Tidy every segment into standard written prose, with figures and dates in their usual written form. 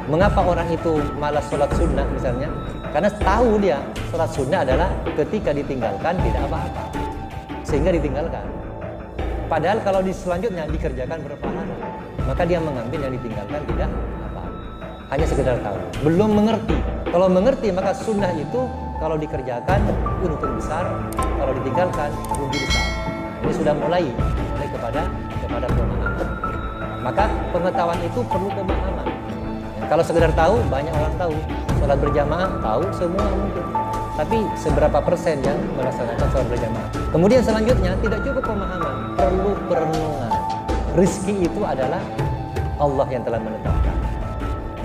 Mengapa orang itu malas sholat sunnah misalnya? Karena tahu dia sholat sunnah adalah ketika ditinggalkan tidak apa-apa, sehingga ditinggalkan. Padahal kalau di selanjutnya dikerjakan berpahala, maka dia mengambil yang ditinggalkan tidak apa-apa. Hanya sekedar tahu, belum mengerti. Kalau mengerti maka sunnah itu kalau dikerjakan untung besar, kalau ditinggalkan rugi besar. Ini sudah mulai kepada pemahaman. Maka pengetahuan itu perlu pemahaman. Kalau sekedar tahu, banyak orang tahu. Sholat berjamaah tahu semua mungkin. Tapi seberapa persen yang melaksanakan sholat berjamaah? Kemudian selanjutnya tidak cukup pemahaman, perlu perenungan. Rizki itu adalah Allah yang telah menetapkan.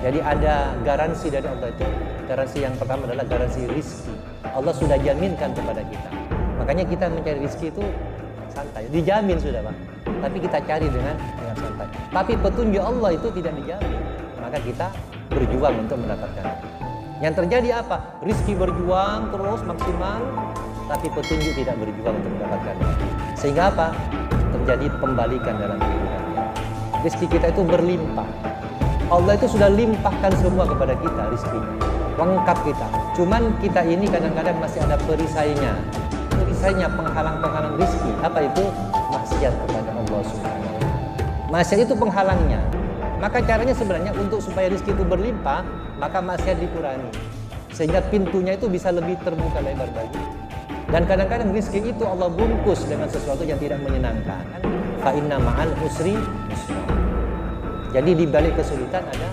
Jadi ada garansi dari Allah itu. Garansi yang pertama adalah garansi rizki. Allah sudah jaminkan kepada kita. Makanya kita mencari rizki itu santai. Dijamin sudah, Pak. Tapi kita cari dengan santai. Tapi petunjuk Allah itu tidak dijamin. Maka kita berjuang untuk mendapatkan. Yang terjadi apa? Rizki berjuang terus maksimal, tapi petunjuk tidak berjuang untuk mendapatkannya. Sehingga apa? Terjadi pembalikan dalam kehidupan. Rizki kita itu berlimpah. Allah itu sudah limpahkan semua kepada kita rizkinya. Lengkap kita. Cuman kita ini kadang-kadang masih ada perisainya. Perisainya penghalang-penghalang rizki. Apa itu? Maksiat kepada Allah Subhanahu wa Ta'ala. Maksiat itu penghalangnya. Maka caranya sebenarnya untuk supaya rizki itu berlimpah, maka maksiat dikurangi. Sehingga pintunya itu bisa lebih terbuka lebar bagi. Dan kadang-kadang rizki itu Allah bungkus dengan sesuatu yang tidak menyenangkan. Fa inna ma'al usri yusra. Jadi di balik kesulitan ada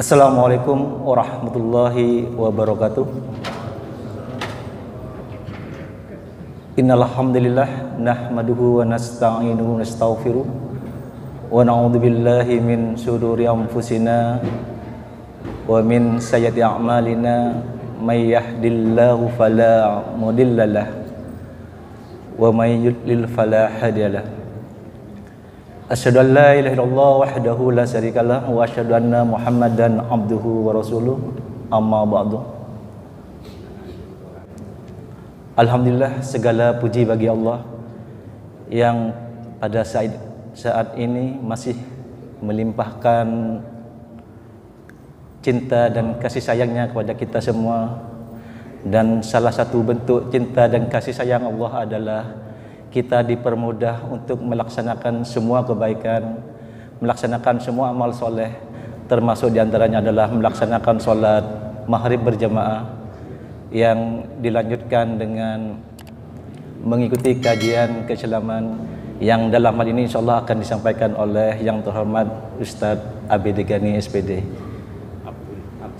Assalamualaikum warahmatullahi wabarakatuh. Innal hamdalillah nahmaduhu wa nasta'inuhu wa nastaghfiruh wa na'udzu billahi min shururi anfusina wa min sayyiati a'malina may yahdihillahu fala mudhillalah wa may yudlil fala hadiyalah. Asyhadu an la ilaha illallah wahdahu la syarikalah wa asyhadu anna Muhammadan abduhu wa rasuluh. Amma ba'du. Alhamdulillah, segala puji bagi Allah yang pada saat ini masih melimpahkan cinta dan kasih sayangnya kepada kita semua. Dan salah satu bentuk cinta dan kasih sayang Allah adalah kita dipermudah untuk melaksanakan semua kebaikan, melaksanakan semua amal soleh, termasuk diantaranya adalah melaksanakan sholat maghrib berjamaah yang dilanjutkan dengan mengikuti kajian keislaman yang dalam hal ini insyaallah akan disampaikan oleh yang terhormat Ustadz ABD Ghani SPD.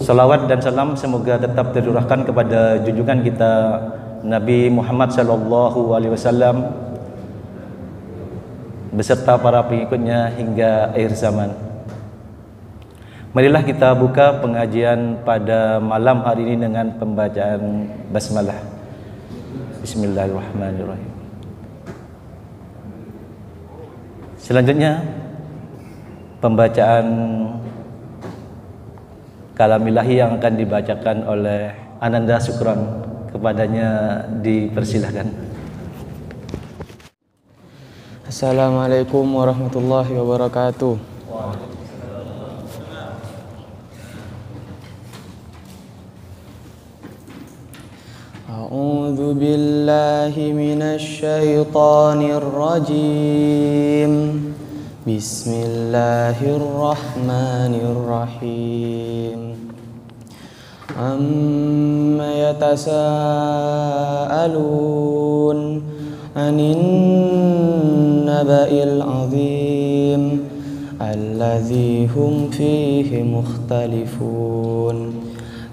Salawat dan salam semoga tetap tercurahkan kepada junjungan kita Nabi Muhammad sallallahu alaihi wasallam beserta para pengikutnya hingga akhir zaman. Marilah kita buka pengajian pada malam hari ini dengan pembacaan basmalah. Bismillahirrahmanirrahim. Selanjutnya pembacaan kalam ilahi yang akan dibacakan oleh Ananda Sukron. Kepadanya dipersilahkan. Assalamualaikum warahmatullahi wabarakatuh. A'udzu billahi minasy syaithanir rajim. Bismillahirrahmanirrahim. Amma yatasaalun anin naba'il azim alladzi hum fihi mukhtalifun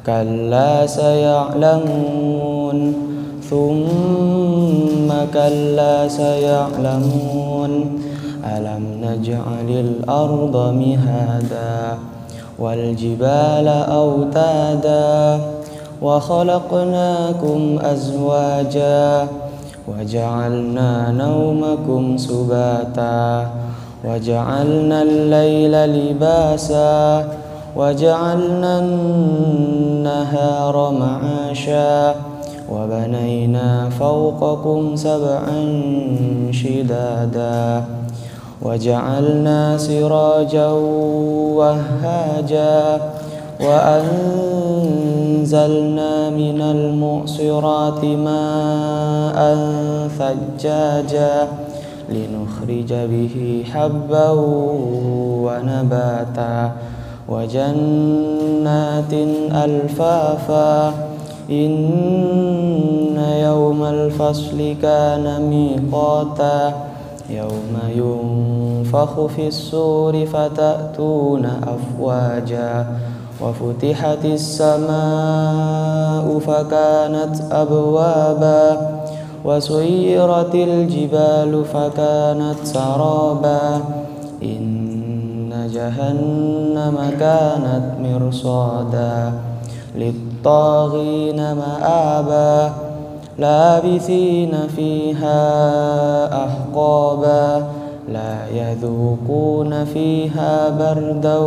kalla saya'lamun thumma kalla saya'lamun alam naj'alil arda mihada wal jibala autada wa khalaqnakum azwaja wa ja'alna nawmakum subata wa ja'alna al-layla libasa wa ja'alna an-nahara ma'asha وبنينا فوقكم سبعا شدادا وجعلنا سراجا وهاجا وأنزلنا من المعصرات ماء ثجاجا لنخرج به حبا ونباتا وجنات ألفافا إن يوم الفصل كان ميقاتا يوم ينفخ في الصور فتأتون أفواجا وفتحت السماء فكانت أبوابا وسيرت الجبال فكانت سرابا إن جهنم كانت مرصادا للطاغين مآبا لابثين فيها أحقابا لا يذوقون فيها بردا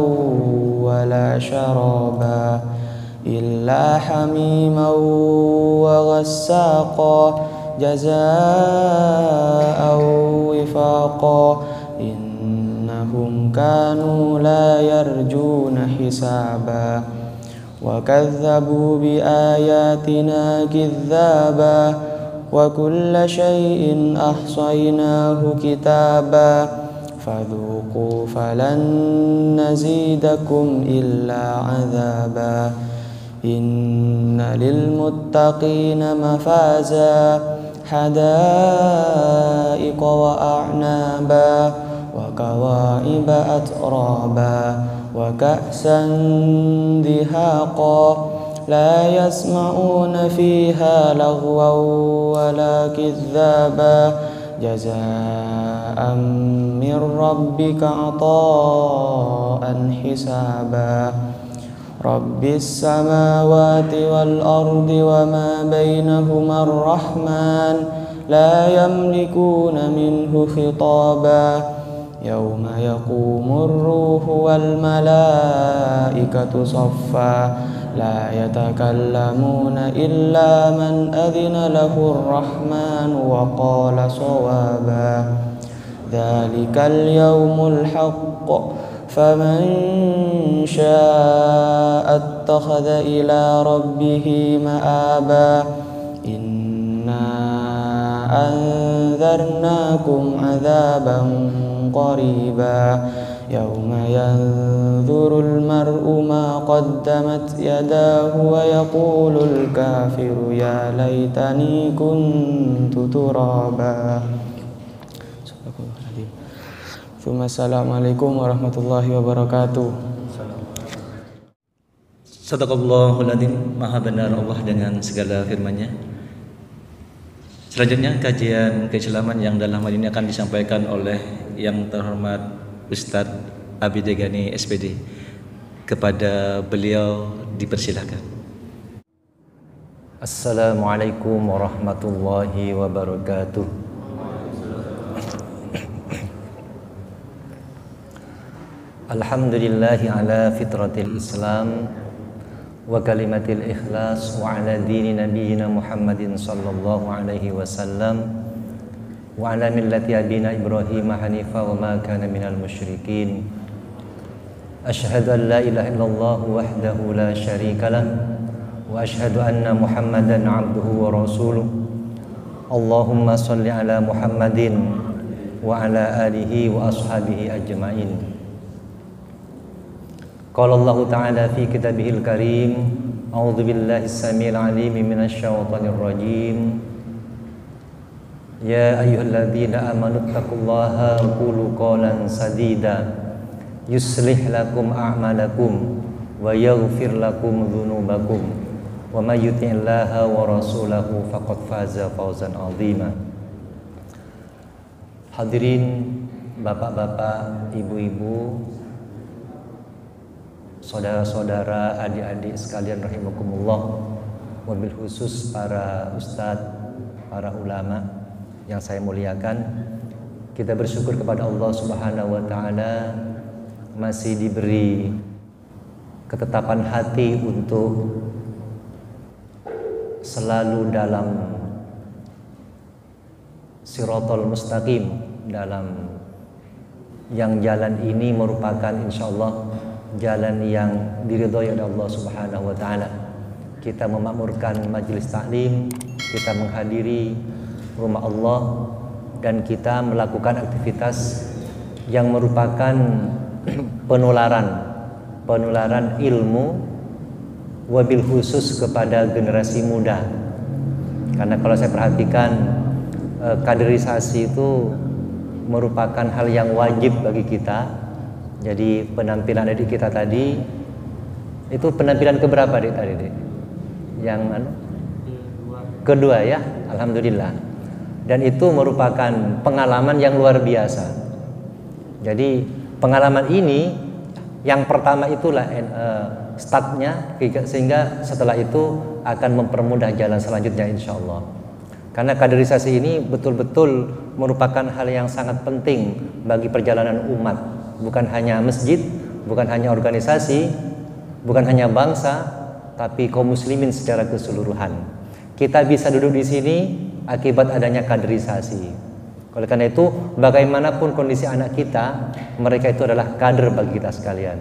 ولا شرابا إلا حميما وغساقا جزاء وفاقا إنهم كانوا لا يرجون حسابا وكذبوا بآياتنا كذابا وكل شيء أحصيناه كتابا فذوقوا فلن نزيدكم إلا عذابا إن للمتقين مفازا حدائق وأعنابا وكواعب أترابا وكأسا دهاقا لا يسمعون فيها لغوا ولا كذابا جزاء من ربك عطاء حسابا رب السماوات والأرض وما بينهما الرحمن لا يملكون منه خطابا يوم يقوم الروح والملائكة صفا لا يتكلمون إلا من أذن له الرحمن وقال صوابا ذلك اليوم الحق فمن شاء اتخذ إلى ربه مآبا إنا أنذرناكم عذابا قريبا يوم ينظر المرء ما قدمت يداه ويقول الكافر يا ليتني كنت ترابا. Assalamualaikum warahmatullahi wabarakatuh. Sadaqallahul adzim, maha benar Allah dengan segala firman-Nya. Selanjutnya kajian keislaman yang dalam hal ini akan disampaikan oleh yang terhormat Ustadz Abid Degani SPD. Kepada beliau dipersilakan. Assalamualaikum warahmatullahi wabarakatuh. Alhamdulillahi ala fitratil Islam wa kalimatil ikhlas wa ala dini nabiyyina Muhammadin sallallahu alaihi wasallam wa ala millati abina Ibrahim hanifa wa ma kana minal musyrikin. Asyhadu an la ilaha illallah wahdahu la syarika lah wa asyhadu anna Muhammadan abduhu wa rasuluh. Allahumma shalli ala Muhammadin wa ala alihi wa ashabihi ajma'in. Qala Allah Ta'ala fi kitabihil karim, a'udzu billahi as-sami'il 'alim minasy syaithanir rajim. Ya ayyuhalladzina amanu taqullaha wa qulu qawlan sadida yuslih lakum a'malakum wa yaghfir lakum dzunubakum wa may yuti'illaha wa rasulahu faqad faza fawzan 'azima. Hadirin bapak-bapak, ibu-ibu, saudara-saudara, adik-adik sekalian rahimakumullah, wabil khusus para ustadz, para ulama yang saya muliakan. Kita bersyukur kepada Allah Subhanahu wa taala masih diberi ketetapan hati untuk selalu dalam siratal mustaqim, dalam yang jalan ini merupakan insyaallah jalan yang diridhoi oleh Allah Subhanahu wa taala. Kita memakmurkan majelis taklim, kita menghadiri rumah Allah, dan kita melakukan aktivitas yang merupakan penularan ilmu, wabil khusus kepada generasi muda. Karena kalau saya perhatikan, kaderisasi itu merupakan hal yang wajib bagi kita. Jadi penampilan adik kita tadi itu penampilan keberapa Dik tadi Dik? Yang kedua ya, alhamdulillah. Dan itu merupakan pengalaman yang luar biasa. Jadi pengalaman ini yang pertama itulah startnya, sehingga setelah itu akan mempermudah jalan selanjutnya insyaallah. Karena kaderisasi ini betul-betul merupakan hal yang sangat penting bagi perjalanan umat. Bukan hanya masjid, bukan hanya organisasi, bukan hanya bangsa, tapi kaum muslimin secara keseluruhan. Kita bisa duduk di sini akibat adanya kaderisasi. Oleh karena itu, bagaimanapun kondisi anak kita, mereka itu adalah kader bagi kita sekalian.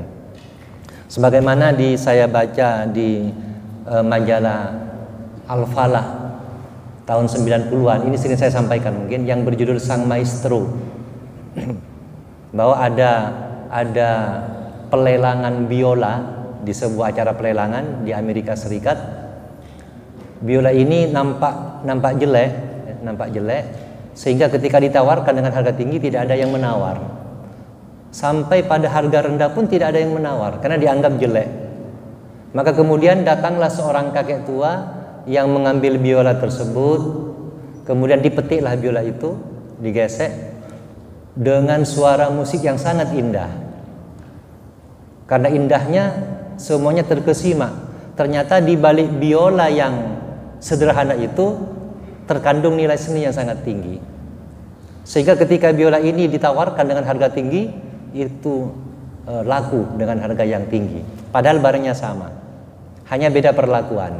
Sebagaimana saya baca di majalah Al-Falah tahun 90-an, ini sering saya sampaikan mungkin, yang berjudul Sang Maestro. Bahwa ada pelelangan biola di sebuah acara pelelangan di Amerika Serikat. Biola ini nampak jelek, sehingga ketika ditawarkan dengan harga tinggi tidak ada yang menawar. Sampai pada harga rendah pun tidak ada yang menawar karena dianggap jelek. Maka kemudian datanglah seorang kakek tua yang mengambil biola tersebut, kemudian dipetiklah biola itu, digesek dengan suara musik yang sangat indah. Karena indahnya semuanya terkesima. Ternyata di balik biola yang sederhana itu terkandung nilai seni yang sangat tinggi. Sehingga ketika biola ini ditawarkan dengan harga tinggi, itu laku dengan harga yang tinggi. Padahal barangnya sama, hanya beda perlakuan.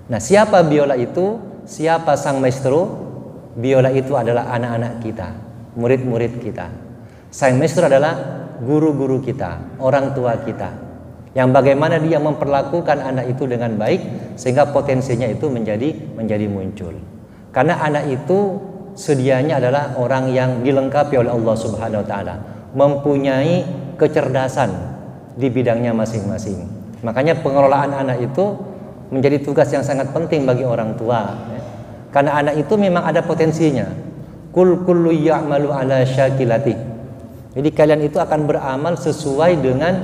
Nah, siapa biola itu? Siapa sang maestro? Biola itu adalah anak-anak kita, murid-murid kita. Sang maestro adalah guru-guru kita, orang tua kita, yang bagaimana dia memperlakukan anak itu dengan baik sehingga potensinya itu menjadi muncul. Karena anak itu sedianya adalah orang yang dilengkapi oleh Allah Subhanahu wa taala, mempunyai kecerdasan di bidangnya masing-masing. Makanya pengelolaan anak itu menjadi tugas yang sangat penting bagi orang tua, ya. Karena anak itu memang ada potensinya. Kullu ya'malu ala syakilati. Jadi kalian itu akan beramal sesuai dengan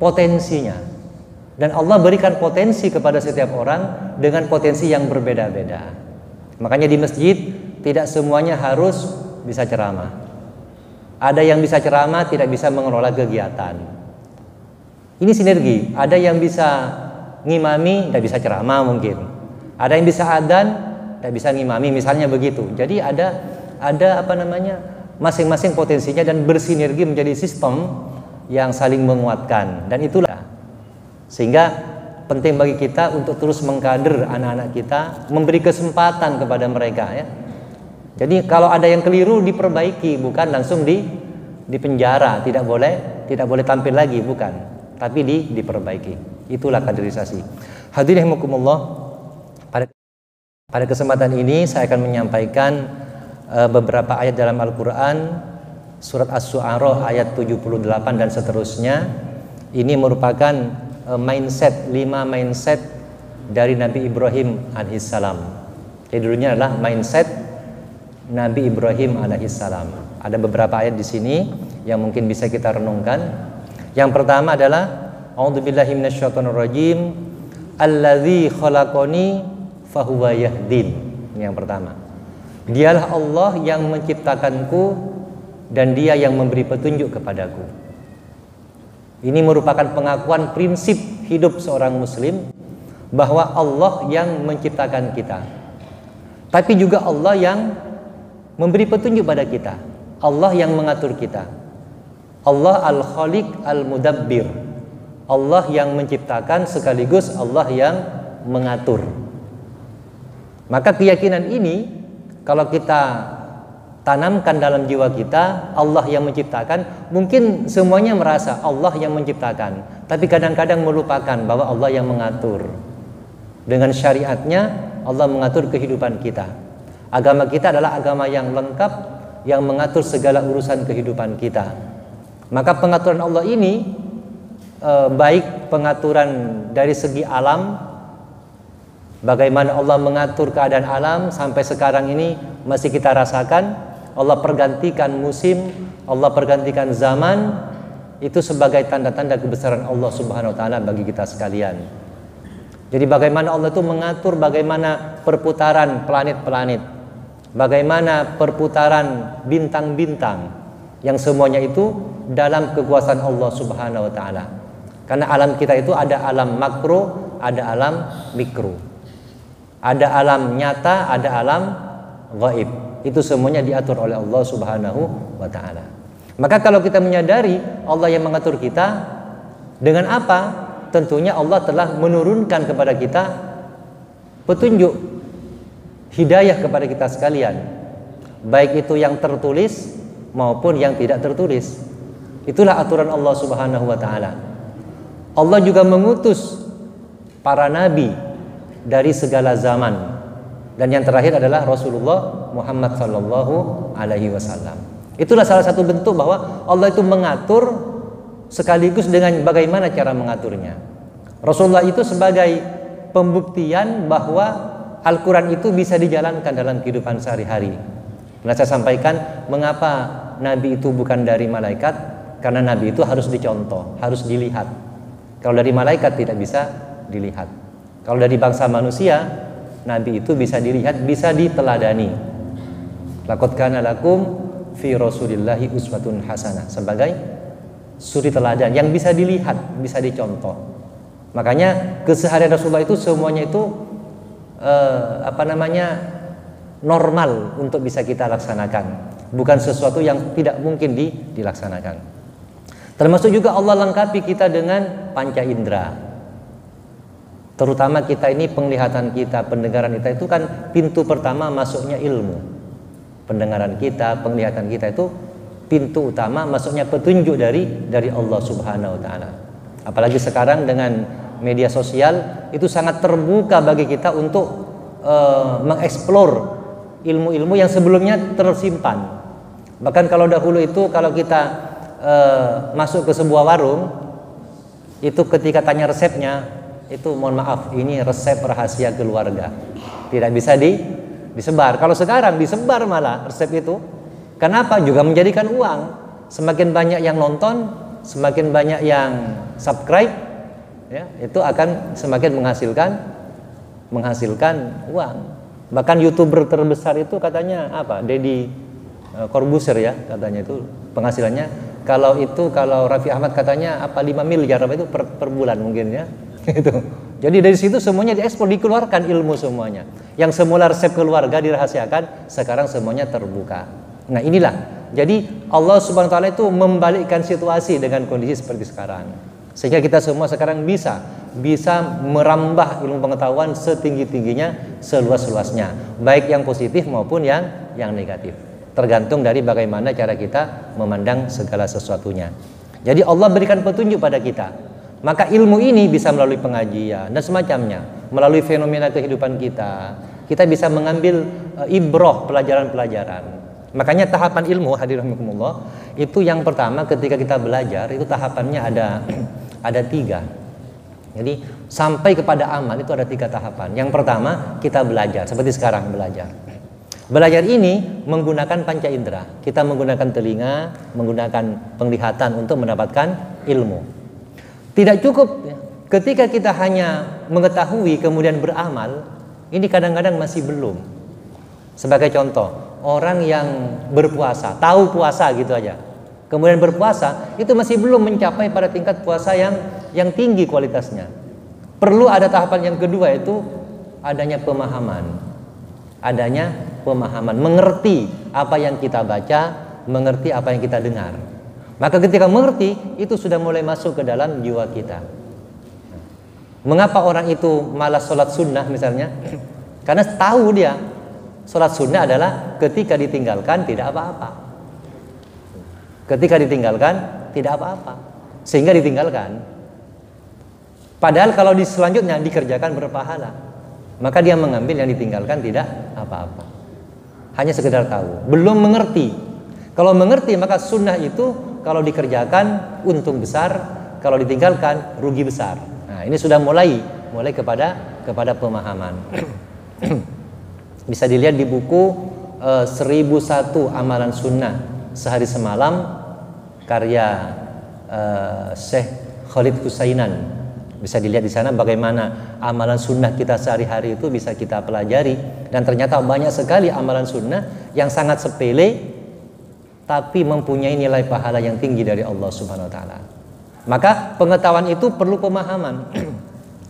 potensinya. Dan Allah berikan potensi kepada setiap orang dengan potensi yang berbeda-beda. Makanya di masjid tidak semuanya harus bisa ceramah. Ada yang bisa ceramah tidak bisa mengelola kegiatan. Ini sinergi. Ada yang bisa ngimami tidak bisa ceramah mungkin. Ada yang bisa adzan tidak bisa ngimami, misalnya begitu. Jadi ada masing-masing potensinya dan bersinergi menjadi sistem yang saling menguatkan. Dan itulah sehingga penting bagi kita untuk terus mengkader anak-anak kita, memberi kesempatan kepada mereka, ya. Jadi kalau ada yang keliru diperbaiki, bukan langsung di penjara, tidak boleh tampil lagi, bukan, tapi diperbaiki. Itulah kaderisasi. Hadirin rahimakumullah, pada kesempatan ini saya akan menyampaikan beberapa ayat dalam Al-Qur'an, surat Asy-Syu'ara ayat 78 dan seterusnya. Ini merupakan mindset 5 mindset dari Nabi Ibrahim alaihissalam. Jadi dulunya adalah mindset Nabi Ibrahim alaihissalam. Ada beberapa ayat di sini yang mungkin bisa kita renungkan. Yang pertama adalah A'udzubillahi minasyaitonirrajim, Allazi khalaqani fahuwa yahdin. Ini yang pertama. Dialah Allah yang menciptakanku dan Dia yang memberi petunjuk kepadaku. Ini merupakan pengakuan prinsip hidup seorang muslim bahwa Allah yang menciptakan kita, tapi juga Allah yang memberi petunjuk pada kita. Allah yang mengatur kita. Allah Al-Khaliq Al-Mudabbir. Allah yang menciptakan sekaligus Allah yang mengatur. Maka keyakinan ini kalau kita tanamkan dalam jiwa kita, Allah yang menciptakan, mungkin semuanya merasa Allah yang menciptakan, tapi kadang-kadang melupakan bahwa Allah yang mengatur. Dengan syariatnya Allah mengatur kehidupan kita. Agama kita adalah agama yang lengkap, yang mengatur segala urusan kehidupan kita. Maka pengaturan Allah ini baik pengaturan dari segi alam, bagaimana Allah mengatur keadaan alam sampai sekarang ini masih kita rasakan. Allah pergantikan musim, Allah pergantikan zaman, itu sebagai tanda-tanda kebesaran Allah Subhanahu wa taala bagi kita sekalian. Jadi bagaimana Allah itu mengatur bagaimana perputaran planet-planet, bagaimana perputaran bintang-bintang, yang semuanya itu dalam kekuasaan Allah Subhanahu wa taala. Karena alam kita itu ada alam makro, ada alam mikro. Ada alam nyata, ada alam gaib. Itu semuanya diatur oleh Allah Subhanahu wa taala. Maka kalau kita menyadari Allah yang mengatur kita, dengan apa? Tentunya Allah telah menurunkan kepada kita petunjuk, hidayah kepada kita sekalian. Baik itu yang tertulis maupun yang tidak tertulis. Itulah aturan Allah Subhanahu wa taala. Allah juga mengutus para nabi dari segala zaman. Dan yang terakhir adalah Rasulullah Muhammad sallallahu alaihi wasallam. Itulah salah satu bentuk bahwa Allah itu mengatur sekaligus dengan bagaimana cara mengaturnya. Rasulullah itu sebagai pembuktian bahwa Al-Quran itu bisa dijalankan dalam kehidupan sehari-hari. Nah, saya sampaikan mengapa Nabi itu bukan dari malaikat, karena Nabi itu harus dicontoh, harus dilihat. Kalau dari malaikat tidak bisa dilihat. Kalau dari bangsa manusia, Nabi itu bisa dilihat, bisa diteladani. Laqad kana lakum fi Rasulillahi uswatun hasanah, sebagai suri teladan yang bisa dilihat, bisa dicontoh. Makanya keseharian Rasulullah itu semuanya itu normal untuk bisa kita laksanakan, bukan sesuatu yang tidak mungkin dilaksanakan. Termasuk juga Allah lengkapi kita dengan panca indera. Terutama kita ini penglihatan kita, pendengaran kita itu kan pintu pertama masuknya ilmu. Pendengaran kita, penglihatan kita itu pintu utama masuknya petunjuk dari Allah Subhanahu wa taala. Apalagi sekarang dengan media sosial itu sangat terbuka bagi kita untuk mengeksplor ilmu-ilmu yang sebelumnya tersimpan. Bahkan kalau dahulu itu kalau kita masuk ke sebuah warung, itu ketika tanya resepnya, itu mohon maaf, ini resep rahasia keluarga, tidak bisa disebar. Kalau sekarang disebar malah resep itu. Kenapa? Juga menjadikan uang. Semakin banyak yang nonton, semakin banyak yang subscribe, ya, itu akan semakin menghasilkan uang. Bahkan YouTuber terbesar itu katanya apa? Deddy Corbuzier ya, katanya itu penghasilannya. Kalau Raffi Ahmad katanya apa 5 miliar apa itu per bulan mungkin ya. Gitu. Jadi dari situ semuanya diekspor, dikeluarkan ilmu semuanya. Yang semula resep keluarga dirahasiakan, sekarang semuanya terbuka. Nah inilah, jadi Allah Subhanahu wa taala itu membalikkan situasi dengan kondisi seperti sekarang. Sehingga kita semua sekarang bisa merambah ilmu pengetahuan setinggi-tingginya, seluas-luasnya, baik yang positif maupun yang negatif. Tergantung dari bagaimana cara kita memandang segala sesuatunya. Jadi Allah berikan petunjuk pada kita. Maka ilmu ini bisa melalui pengajian dan semacamnya, melalui fenomena kehidupan kita. Kita bisa mengambil ibroh, pelajaran-pelajaran. Makanya tahapan ilmu, hadirin rahimakumullah, itu yang pertama ketika kita belajar itu tahapannya ada 3. Jadi sampai kepada amal itu ada 3 tahapan. Yang pertama kita belajar, seperti sekarang belajar. Belajar ini menggunakan panca indera. Kita menggunakan telinga, menggunakan penglihatan untuk mendapatkan ilmu. Tidak cukup ketika kita hanya mengetahui kemudian beramal, ini kadang-kadang masih belum. Sebagai contoh, orang yang berpuasa, tahu puasa gitu aja, kemudian berpuasa, itu masih belum mencapai pada tingkat puasa yang tinggi kualitasnya. Perlu ada tahapan yang kedua, itu adanya pemahaman. Mengerti apa yang kita baca, mengerti apa yang kita dengar. Maka ketika mengerti, itu sudah mulai masuk ke dalam jiwa kita. Mengapa orang itu malas sholat sunnah misalnya? Karena tahu dia sholat sunnah adalah ketika ditinggalkan tidak apa-apa. Ketika ditinggalkan tidak apa-apa, sehingga ditinggalkan. Padahal kalau di selanjutnya dikerjakan berpahala, maka dia mengambil yang ditinggalkan tidak apa-apa. Hanya sekedar tahu, belum mengerti. Kalau mengerti maka sunnah itu kalau dikerjakan untung besar, kalau ditinggalkan rugi besar. Nah, ini sudah mulai kepada pemahaman. Bisa dilihat di buku 1001 Amalan Sunnah Sehari Semalam karya Syekh Khalid Husainan. Bisa dilihat di sana bagaimana amalan sunnah kita sehari-hari itu bisa kita pelajari, dan ternyata banyak sekali amalan sunnah yang sangat sepele tapi mempunyai nilai pahala yang tinggi dari Allah Subhanahu wa taala. Maka pengetahuan itu perlu pemahaman.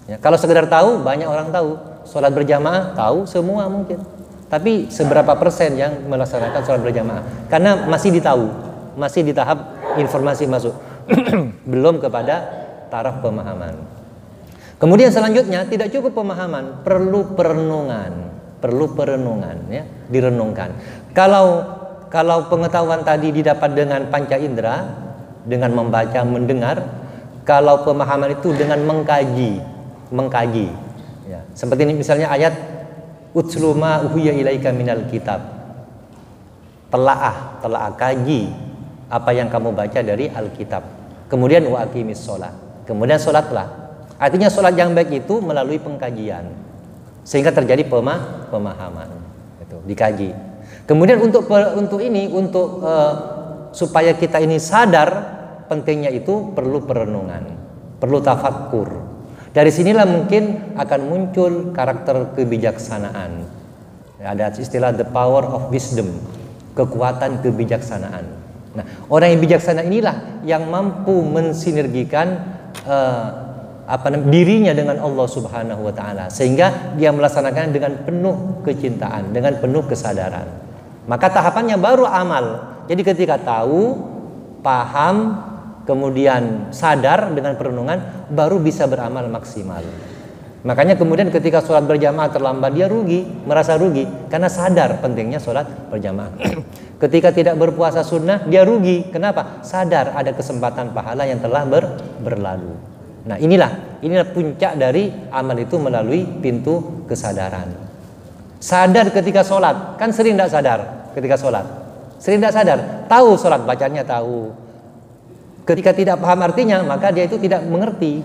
Ya, kalau sekedar tahu, banyak orang tahu. Sholat berjamaah tahu semua mungkin. Tapi seberapa persen yang melaksanakan sholat berjamaah? Karena masih ditahu, masih di tahap informasi masuk, belum kepada taraf pemahaman. Kemudian selanjutnya tidak cukup pemahaman, perlu perenungan, ya, direnungkan. Kalau pengetahuan tadi didapat dengan panca indera, dengan membaca, mendengar, kalau pemahaman itu dengan mengkaji. Ya, seperti ini misalnya ayat Utslu ma uhiya ilaika minal kitab. Telaah kaji apa yang kamu baca dari Alkitab. Kemudian wa aqimis shalah. Kemudian salatlah. Artinya salat yang baik itu melalui pengkajian. Sehingga terjadi pemahaman. Itu dikaji. Kemudian untuk supaya kita ini sadar pentingnya itu perlu perenungan, perlu tafakkur. Dari sinilah mungkin akan muncul karakter kebijaksanaan. Ada istilah the power of wisdom, kekuatan kebijaksanaan. Nah, orang yang bijaksana inilah yang mampu mensinergikan dirinya dengan Allah Subhanahu wa taala, sehingga dia melaksanakan dengan penuh kecintaan, dengan penuh kesadaran. Maka tahapannya baru amal. Jadi ketika tahu, paham, kemudian sadar dengan perenungan, baru bisa beramal maksimal. Makanya kemudian ketika sholat berjamaah terlambat, dia merasa rugi karena sadar pentingnya sholat berjamaah. Ketika tidak berpuasa sunnah, dia rugi. Kenapa? Sadar ada kesempatan pahala yang telah berlalu. Nah, inilah puncak dari amal itu melalui pintu kesadaran. Sadar ketika sholat, kan sering tidak sadar ketika sholat. Sering tidak sadar, tahu sholat, bacanya tahu. Ketika tidak paham artinya, maka dia itu tidak mengerti.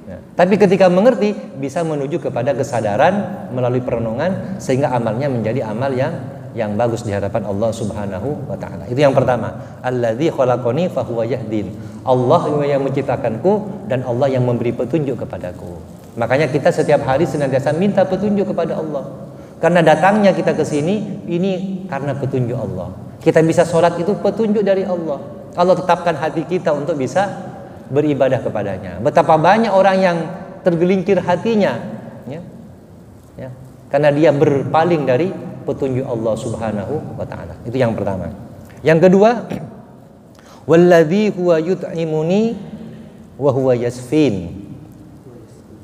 Ya. Tapi ketika mengerti, bisa menuju kepada kesadaran melalui perenungan, sehingga amalnya menjadi amal yang bagus di hadapan Allah Subhanahu wa taala. Itu yang pertama. Alladzi khalaqani fahuwa yahdin. Allah yang menciptakanku dan Allah yang memberi petunjuk kepadaku. Makanya kita setiap hari senantiasa minta petunjuk kepada Allah. Karena datangnya kita ke sini ini karena petunjuk Allah. Kita bisa sholat itu petunjuk dari Allah. Allah tetapkan hati kita untuk bisa beribadah kepadanya. Betapa banyak orang yang tergelincir hatinya, ya, karena dia berpaling dari petunjuk Allah Subhanahu wa taala. Itu yang pertama. Yang kedua, walladzi huwa yut'imuni wa huwa yasfin.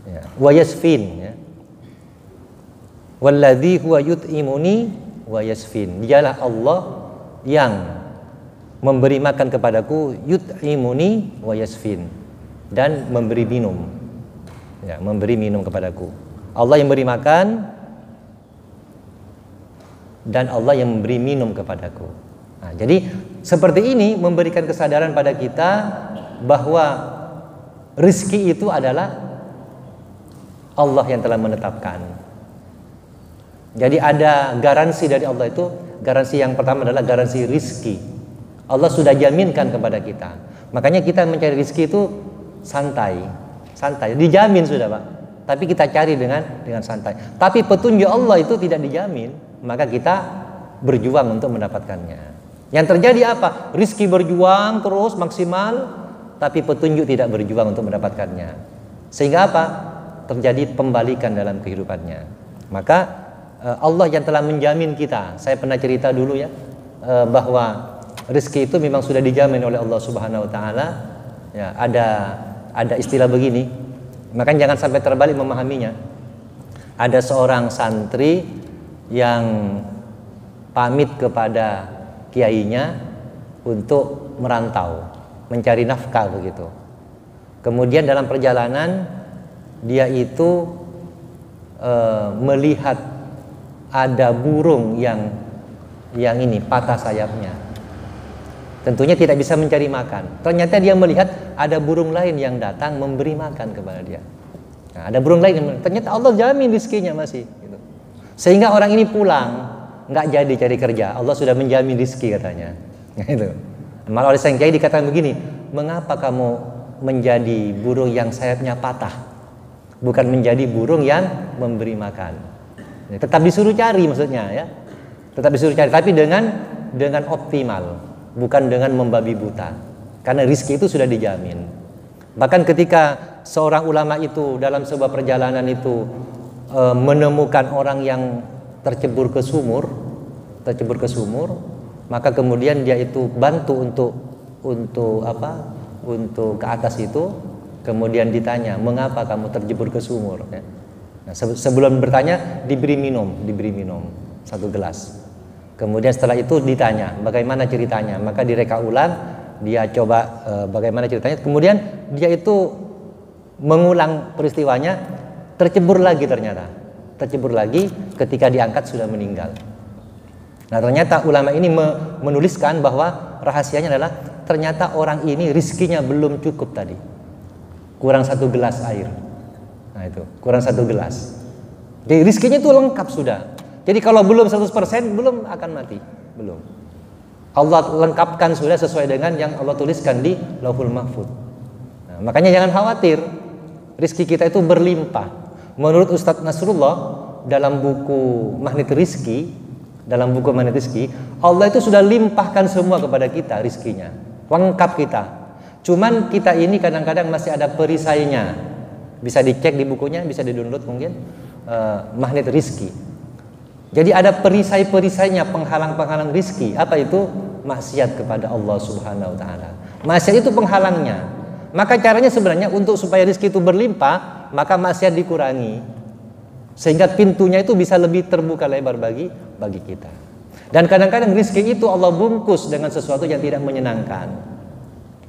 Ya, wa yasfin, ya. Walladzi huwa yut'imuni wa yasfin. Dialah Allah yang memberi makan kepadaku, yut'imuni wa yasfin, dan memberi minum. Ya, memberi minum kepadaku. Allah yang beri makan dan Allah yang memberi minum kepadaku. Nah, jadi seperti ini memberikan kesadaran pada kita bahwa rezeki itu adalah Allah yang telah menetapkan. Jadi ada garansi dari Allah itu. Garansi yang pertama adalah garansi rizki. Allah sudah jaminkan kepada kita. Makanya kita mencari rizki itu santai, dijamin sudah, Pak. Tapi kita cari dengan santai. Tapi petunjuk Allah itu tidak dijamin, maka kita berjuang untuk mendapatkannya. Yang terjadi apa? Rizki berjuang terus maksimal, tapi petunjuk tidak berjuang untuk mendapatkannya. Sehingga apa? Terjadi pembalikan dalam kehidupannya. Maka Allah yang telah menjamin kita. Saya pernah cerita dulu ya, bahwa rezeki itu memang sudah dijamin oleh Allah Subhanahu wa taala. Ya, ada istilah begini. Makanya jangan sampai terbalik memahaminya. Ada seorang santri yang pamit kepada kiainya untuk merantau, mencari nafkah begitu. Kemudian dalam perjalanan dia itu melihat ada burung yang ini patah sayapnya. Tentunya tidak bisa mencari makan. Ternyata dia melihat ada burung lain yang datang memberi makan kepada dia. Nah, ada burung lain, ternyata Allah jamin rizkinya masih. Gitu. Sehingga orang ini pulang, nggak jadi cari kerja. Allah sudah menjamin rizki katanya. Gitu. Malah oleh sang kiai dikatakan begini, mengapa kamu menjadi burung yang sayapnya patah, bukan menjadi burung yang memberi makan? Ya, tetap disuruh cari maksudnya ya, tetap disuruh cari, tapi dengan optimal, bukan dengan membabi buta. Karena rizki itu sudah dijamin. Bahkan ketika seorang ulama itu dalam sebuah perjalanan itu menemukan orang yang tercebur ke sumur, maka kemudian dia itu bantu untuk ke atas itu. Kemudian ditanya, mengapa kamu terjebur ke sumur? Nah, sebelum bertanya diberi minum 1 gelas. Kemudian setelah itu ditanya bagaimana ceritanya, maka direka ulang, dia coba bagaimana ceritanya. Kemudian dia itu mengulang peristiwanya, tercebur lagi ternyata. Tercebur lagi, ketika diangkat sudah meninggal. Nah, ternyata ulama ini menuliskan bahwa rahasianya adalah ternyata orang ini rizkinya belum cukup tadi. Kurang 1 gelas air. Nah itu, kurang 1 gelas. Jadi rizkinya itu lengkap sudah. Jadi kalau belum 100% belum akan mati, belum. Allah lengkapkan sudah sesuai dengan yang Allah tuliskan di Lauhul Mahfuz. Nah, makanya jangan khawatir, rizki kita itu berlimpah. Menurut Ustadz Nasrullah dalam buku Magnet Rizki, Allah itu sudah limpahkan semua kepada kita rizkinya, lengkap kita. Cuman kita ini kadang-kadang masih ada perisainya. Bisa dicek di bukunya, bisa di-download mungkin, Magnet Rizki. Jadi ada perisai-perisainya, penghalang-penghalang rizki. Apa itu? Maksiat kepada Allah Subhanahu wa ta'ala. Maksiat itu penghalangnya. Maka caranya sebenarnya untuk supaya rizki itu berlimpah, maka maksiat dikurangi. Sehingga pintunya itu bisa lebih terbuka lebar bagi kita. Dan kadang-kadang rizki itu Allah bungkus dengan sesuatu yang tidak menyenangkan.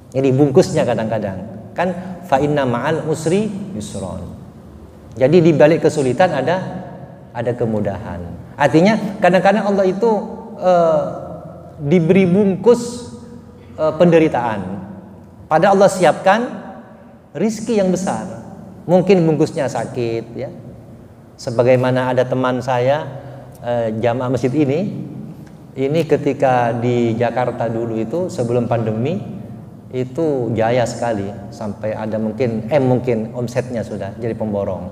Jadi bungkusnya kadang-kadang kan fa inna ma'al usri yusron. Jadi di balik kesulitan ada kemudahan. Artinya kadang-kadang Allah itu diberi bungkus penderitaan. Padahal Allah siapkan rizki yang besar. Mungkin bungkusnya sakit ya. Sebagaimana ada teman saya jamaah masjid ini ketika di Jakarta dulu itu sebelum pandemi itu jaya sekali, sampai ada mungkin omsetnya sudah jadi pemborong.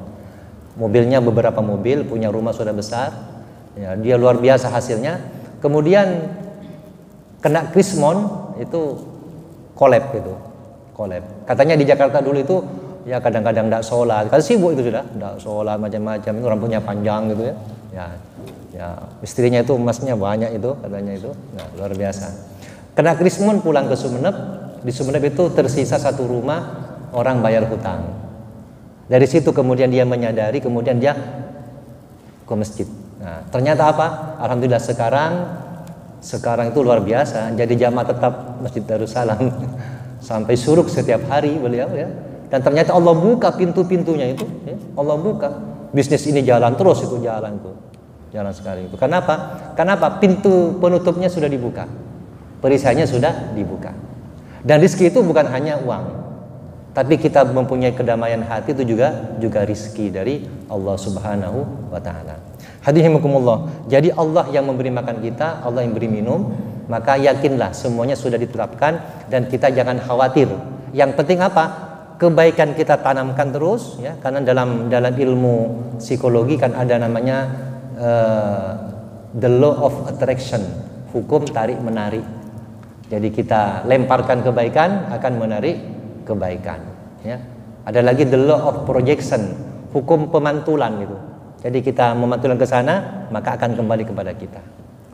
Mobilnya beberapa mobil, punya rumah sudah besar. Ya, dia luar biasa hasilnya. Kemudian kena krismon itu kolab. Katanya di Jakarta dulu itu ya kadang-kadang tidak sholat, kan sibuk itu sudah, tidak sholat macam-macam, itu rambutnya panjang gitu ya. Ya istrinya itu emasnya banyak itu katanya itu, nah, luar biasa. Kena krismon pulang ke Sumeneb. Di Sumeneb itu tersisa 1 rumah orang bayar hutang. Dari situ kemudian dia menyadari, kemudian dia ke masjid. Nah, ternyata apa? Alhamdulillah sekarang itu luar biasa. Jadi jamaah tetap Masjid Darussalam sampai suruk setiap hari beliau ya. Dan ternyata Allah buka pintu-pintunya itu. Ya. Allah buka. Bisnis ini jalan terus itu jalan sekali itu. Kenapa? Pintu penutupnya sudah dibuka. Perisainya sudah dibuka. Dan rizki itu bukan hanya uang, tapi kita mempunyai kedamaian hati itu juga rizki dari Allah Subhanahu wa ta'ala. Hadihimukumullah. Jadi Allah yang memberi makan kita, Allah yang beri minum, maka yakinlah semuanya sudah ditetapkan dan kita jangan khawatir. Yang penting apa? Kebaikan kita tanamkan terus ya, karena dalam ilmu psikologi kan ada namanya the law of attraction, hukum tarik menarik. Jadi kita lemparkan kebaikan akan menarik kebaikan ya. Ada lagi the law of projection, hukum pemantulan gitu. Jadi kita memantulkan ke sana, maka akan kembali kepada kita.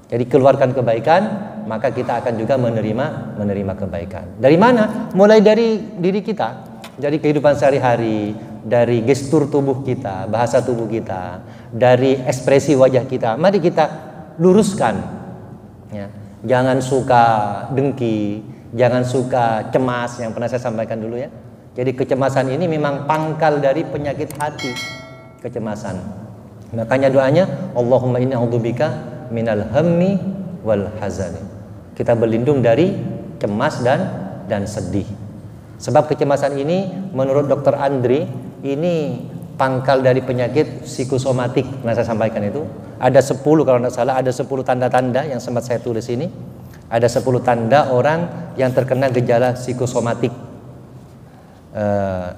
Jadi keluarkan kebaikan, maka kita akan juga menerima kebaikan. Dari mana? Mulai dari diri kita, dari kehidupan sehari-hari, dari gestur tubuh kita, bahasa tubuh kita, dari ekspresi wajah kita. Mari kita luruskan. Ya. Jangan suka dengki, jangan suka cemas yang pernah saya sampaikan dulu ya. Jadi kecemasan ini memang pangkal dari penyakit hati, kecemasan. Makanya doanya Allahumma inni a'udzubika minal hammi wal hazani. Kita berlindung dari cemas dan sedih. Sebab kecemasan ini menurut Dr. Andri ini pangkal dari penyakit psikosomatik. Nah, saya sampaikan itu ada 10 kalau tidak salah, ada 10 tanda-tanda yang sempat saya tulis ini. Ada 10 tanda orang yang terkena gejala psikosomatik.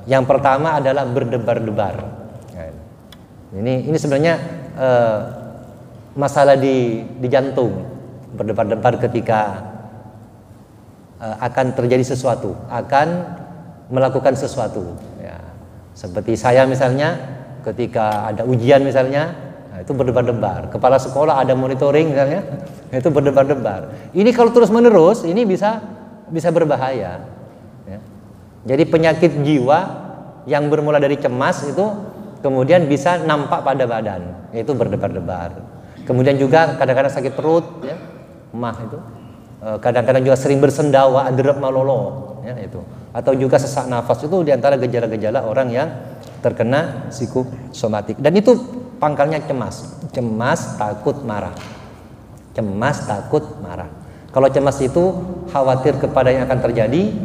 Yang pertama adalah berdebar-debar. Ini sebenarnya masalah di jantung. Berdebar-debar ketika akan terjadi sesuatu, akan melakukan sesuatu. Ya. Seperti saya misalnya, ketika ada ujian misalnya, nah itu berdebar-debar. Kepala sekolah ada monitoring misalnya, itu berdebar-debar. Ini kalau terus-menerus, ini bisa berbahaya. Ya. Jadi penyakit jiwa yang bermula dari cemas itu kemudian bisa nampak pada badan, yaitu berdebar-debar. Kemudian juga kadang-kadang sakit perut, ya, mah itu. Kadang-kadang juga sering bersendawa, adrep malolo, ya, itu. Atau juga sesak nafas, itu diantara gejala-gejala orang yang terkena psikosomatik. Dan itu pangkalnya cemas, takut, marah. Cemas, takut, marah. Kalau cemas itu khawatir kepada yang akan terjadi,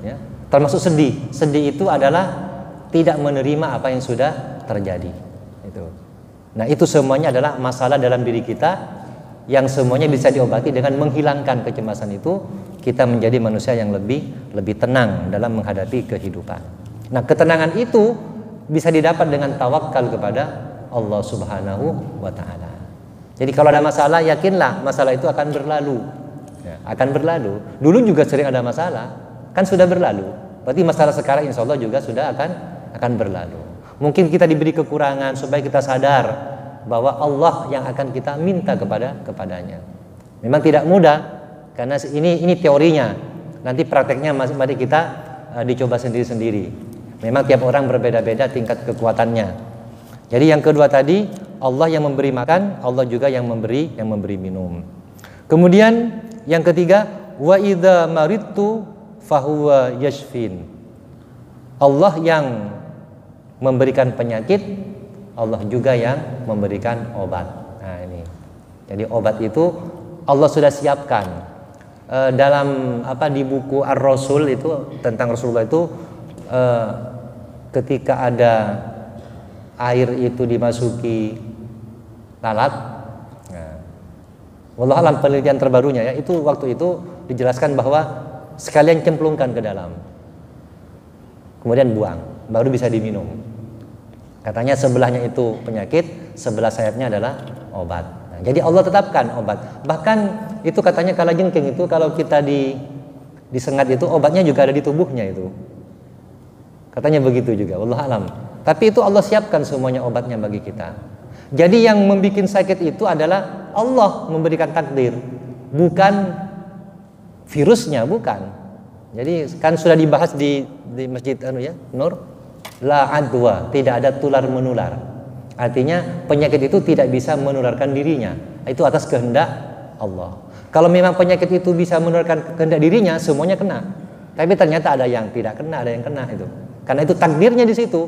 ya, termasuk sedih. Sedih itu adalah tidak menerima apa yang sudah terjadi. Itu. Nah, itu semuanya adalah masalah dalam diri kita yang semuanya bisa diobati dengan menghilangkan kecemasan itu. Kita menjadi manusia yang lebih tenang dalam menghadapi kehidupan. Nah, ketenangan itu bisa didapat dengan tawakal kepada Allah Subhanahu wa taala. Jadi kalau ada masalah, yakinlah masalah itu akan berlalu. Ya, akan berlalu. Dulu juga sering ada masalah, kan sudah berlalu. Berarti masalah sekarang insya Allah juga sudah akan berlalu. Mungkin kita diberi kekurangan supaya kita sadar bahwa Allah yang akan kita minta kepadanya. Memang tidak mudah karena ini teorinya. Nanti prakteknya mari kita dicoba sendiri-sendiri. Memang tiap orang berbeda-beda tingkat kekuatannya. Jadi yang kedua tadi, Allah yang memberi makan, Allah juga yang memberi minum. Kemudian yang ketiga, wa idza maridtu fahuwa yashfin. Allah yang memberikan penyakit, Allah juga yang memberikan obat. Nah ini, jadi obat itu Allah sudah siapkan. Dalam di buku Ar-Rasul itu tentang Rasulullah itu, ketika ada air itu dimasuki lalat, nah, wallahu alam penelitian terbarunya ya, itu waktu itu dijelaskan bahwa sekalian cemplungkan ke dalam, kemudian buang, baru bisa diminum. Katanya sebelahnya itu penyakit, sebelah sayapnya adalah obat. Nah, jadi Allah tetapkan obat. Bahkan itu katanya kalajengking itu kalau kita disengat itu obatnya juga ada di tubuhnya itu. Katanya begitu juga, wallahu alam. Tapi itu Allah siapkan semuanya obatnya bagi kita. Jadi yang membuat sakit itu adalah Allah memberikan takdir, bukan virusnya, bukan. Jadi kan sudah dibahas di masjid Nur. La adwa, tidak ada tular menular. Artinya penyakit itu tidak bisa menularkan dirinya. Itu atas kehendak Allah. Kalau memang penyakit itu bisa menularkan kehendak dirinya, semuanya kena. Tapi ternyata ada yang tidak kena, ada yang kena itu. Karena itu takdirnya di situ.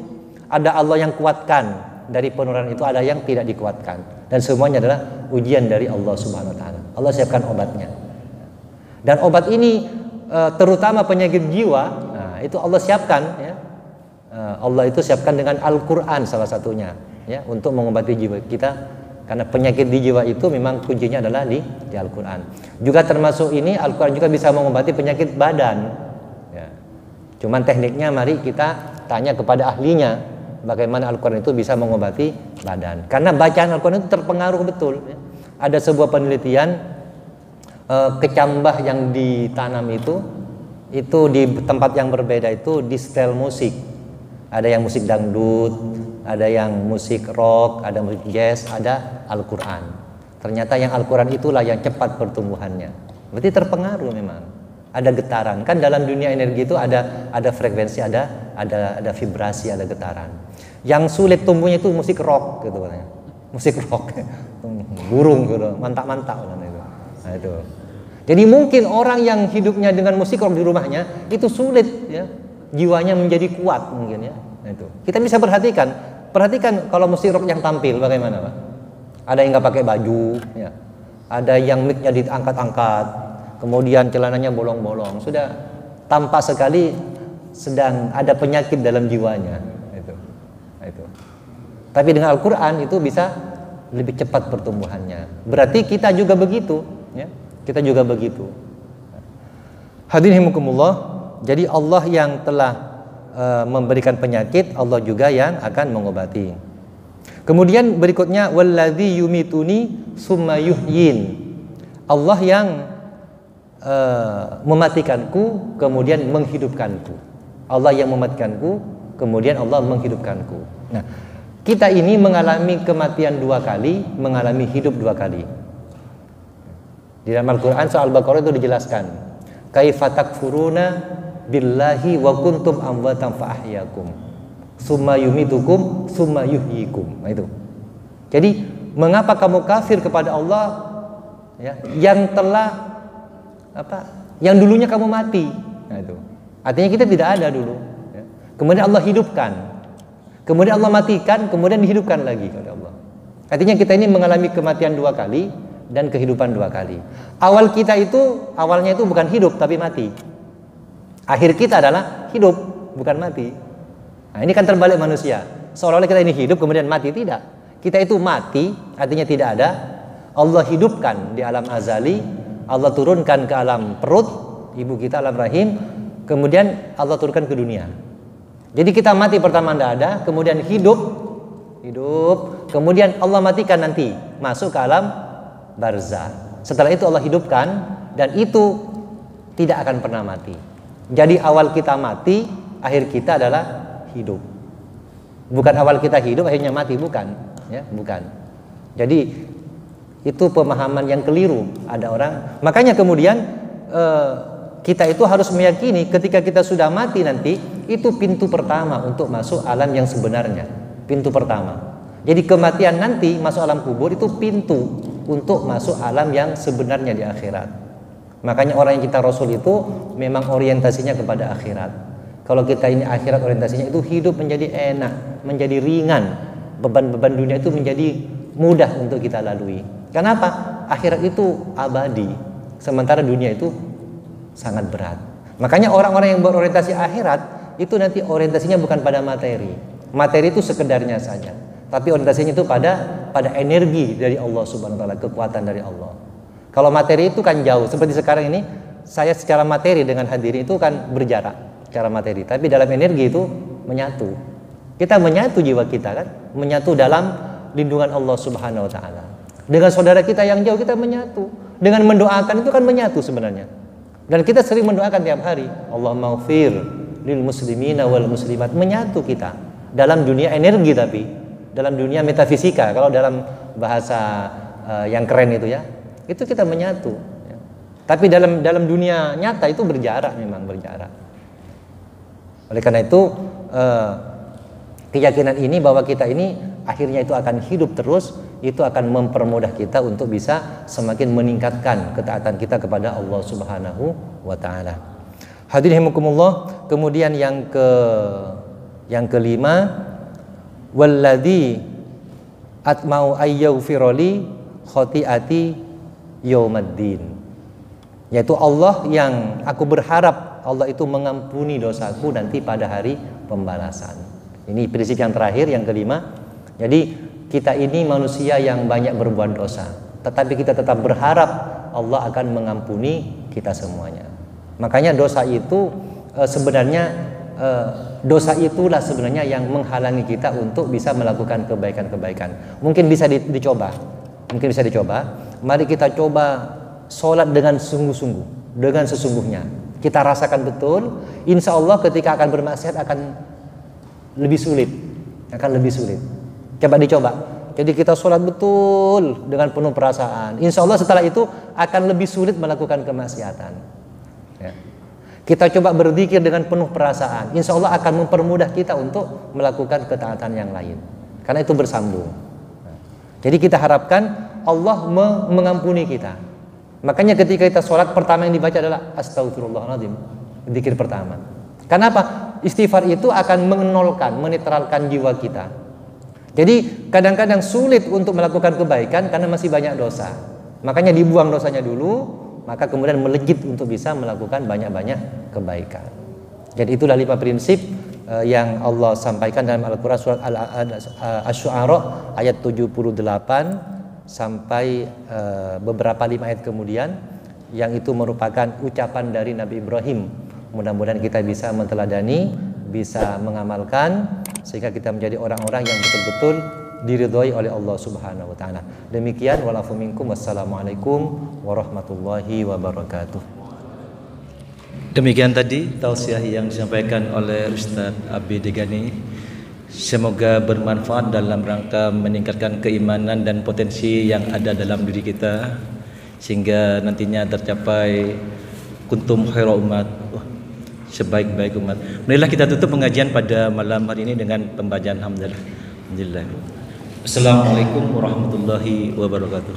Ada Allah yang kuatkan dari penularan itu, ada yang tidak dikuatkan. Dan semuanya adalah ujian dari Allah Subhanahu wa taala. Allah siapkan obatnya. Dan obat ini terutama penyakit jiwa, nah, itu Allah siapkan ya. Allah itu siapkan dengan Al-Quran salah satunya ya, untuk mengobati jiwa kita, karena penyakit di jiwa itu memang kuncinya adalah di Al-Quran. Juga termasuk ini Al-Quran juga bisa mengobati penyakit badan ya. Cuman tekniknya mari kita tanya kepada ahlinya bagaimana Al-Quran itu bisa mengobati badan, karena bacaan Al-Quran itu terpengaruh betul ya. Ada sebuah penelitian kecambah yang ditanam itu di tempat yang berbeda itu di setel musik. Ada yang musik dangdut, ada yang musik rock, ada musik jazz, ada Al-Quran. Ternyata yang Al-Quran itulah yang cepat pertumbuhannya. Berarti terpengaruh memang. Ada getaran. Kan dalam dunia energi itu ada frekuensi, ada ada vibrasi, ada getaran. Yang sulit tumbuhnya itu musik rock gitu katanya. Musik rock. Burung gitu, mantak-mantak itu. Nah, itu. Jadi mungkin orang yang hidupnya dengan musik rock di rumahnya itu sulit ya. Jiwanya menjadi kuat mungkin ya. Nah, itu. Kita bisa perhatikan kalau musik rock yang tampil bagaimana, Pak? Ada yang nggak pakai baju ya. Ada yang mic-nya diangkat-angkat, kemudian celananya bolong-bolong. Sudah tampak sekali sedang ada penyakit dalam jiwanya. Itu. Tapi dengan Al-Quran itu bisa lebih cepat pertumbuhannya. Berarti kita juga begitu, ya. Kita juga begitu. Hadirin rahimakumullah. Jadi Allah yang telah memberikan penyakit, Allah juga yang akan mengobati. Kemudian berikutnya walladzi yumituni summa yuhyin. Allah yang mematikanku kemudian menghidupkanku. Allah yang mematikanku kemudian Allah menghidupkanku. Nah, kita ini mengalami kematian 2 kali, mengalami hidup 2 kali. Di dalam Al-Quran soal Al-Baqarah itu dijelaskan. Kaifa takfuruna billahi wa kuntum amwatan fa ahyakum. Summa yumitukum summa yuhyikum. Nah, itu. Jadi, mengapa kamu kafir kepada Allah ya, yang telah yang dulunya kamu mati. Nah, itu. Artinya kita tidak ada dulu ya. Kemudian Allah hidupkan. Kemudian Allah matikan, kemudian dihidupkan lagi oleh Allah. Artinya kita ini mengalami kematian 2 kali dan kehidupan 2 kali. Awalnya itu bukan hidup tapi mati. Akhir kita adalah hidup, bukan mati. Nah, ini kan terbalik manusia. Seolah-olah kita ini hidup kemudian mati, tidak. Kita itu mati, artinya tidak ada. Allah hidupkan di alam azali, Allah turunkan ke alam perut ibu kita, alam rahim, kemudian Allah turunkan ke dunia. Jadi kita mati pertama tidak ada, kemudian hidup, kemudian Allah matikan nanti, masuk ke alam barzah. Setelah itu Allah hidupkan dan itu tidak akan pernah mati. Jadi awal kita mati, akhir kita adalah hidup. Bukan awal kita hidup, akhirnya mati, bukan. Ya, bukan. Jadi itu pemahaman yang keliru. Ada orang, makanya kemudian kita itu harus meyakini ketika kita sudah mati nanti, itu pintu pertama untuk masuk alam yang sebenarnya. Pintu pertama. Jadi kematian nanti masuk alam kubur itu pintu untuk masuk alam yang sebenarnya di akhirat. Makanya orang yang kita Rasul itu memang orientasinya kepada akhirat. Kalau kita ini akhirat orientasinya itu hidup menjadi enak, menjadi ringan. Beban-beban dunia itu menjadi mudah untuk kita lalui. Kenapa? Akhirat itu abadi, sementara dunia itu sangat berat. Makanya orang-orang yang berorientasi akhirat itu nanti orientasinya bukan pada materi. Materi itu sekedarnya saja, tapi orientasinya itu pada energi dari Allah Subhanahu wa taala, kekuatan dari Allah. Kalau materi itu kan jauh, seperti sekarang ini saya secara materi dengan hadirin itu kan berjarak secara materi, tapi dalam energi itu menyatu. Kita menyatu jiwa kita kan, menyatu dalam lindungan Allah Subhanahu wa taala. Dengan saudara kita yang jauh kita menyatu. Dengan mendoakan itu kan menyatu sebenarnya. Dan kita sering mendoakan tiap hari, Allahumma ighfir lil muslimina wal muslimat, menyatu kita dalam dunia energi, tapi dalam dunia metafisika, kalau dalam bahasa yang keren itu ya, itu kita menyatu ya. Tapi dalam dunia nyata itu berjarak, memang berjarak. Oleh karena itu keyakinan ini bahwa kita ini akhirnya itu akan hidup terus, itu akan mempermudah kita untuk bisa semakin meningkatkan ketaatan kita kepada Allah Subhanahu wa taala. Hadirin rahimakumullah, kemudian yang kelima, walladzi atma'u ayyaghfirali khati'ati yaumaddin. Yaitu Allah yang aku berharap Allah itu mengampuni dosaku nanti pada hari pembalasan. Ini prinsip yang terakhir, yang kelima. Jadi kita ini manusia yang banyak berbuat dosa, tetapi kita tetap berharap Allah akan mengampuni kita semuanya. Makanya dosa itu sebenarnya dosa itulah sebenarnya yang menghalangi kita untuk bisa melakukan kebaikan-kebaikan. Mungkin bisa dicoba. Mari kita coba sholat dengan sungguh-sungguh, dengan sesungguhnya. Kita rasakan betul, insya Allah ketika akan bermaksiat akan lebih sulit. Coba dicoba. Jadi kita sholat betul dengan penuh perasaan. Insya Allah setelah itu akan lebih sulit melakukan kemaksiatan. Ya. Kita coba berzikir dengan penuh perasaan. Insya Allah akan mempermudah kita untuk melakukan ketaatan yang lain. Karena itu bersambung. Jadi kita harapkan Allah mengampuni kita. Makanya ketika kita sholat, pertama yang dibaca adalah Astaghfirullahaladzim. Zikir pertama. Kenapa? Istighfar itu akan mengenolkan, menetralkan jiwa kita. Jadi kadang-kadang sulit untuk melakukan kebaikan karena masih banyak dosa. Makanya dibuang dosanya dulu, maka kemudian melejit untuk bisa melakukan banyak-banyak kebaikan. Jadi itulah 5 prinsip yang Allah sampaikan dalam Al-Quran surat Asy-Syu'ara ayat 78 sampai beberapa 5 ayat kemudian, yang itu merupakan ucapan dari Nabi Ibrahim. Mudah-mudahan kita bisa menteladani, bisa mengamalkan, sehingga kita menjadi orang-orang yang betul-betul diridhoi oleh Allah Subhanahu wa taala. Demikian, walafu minkum, wassalamualaikum warahmatullahi wabarakatuh. Demikian tadi tausiah yang disampaikan oleh Ustaz Abi Degani. Semoga bermanfaat dalam rangka meningkatkan keimanan dan potensi yang ada dalam diri kita, sehingga nantinya tercapai kuntum khairu umat, sebaik-baik umat. Marilah kita tutup pengajian pada malam hari ini dengan pembacaan hamdalah. Alhamdulillah. Assalamualaikum warahmatullahi wabarakatuh.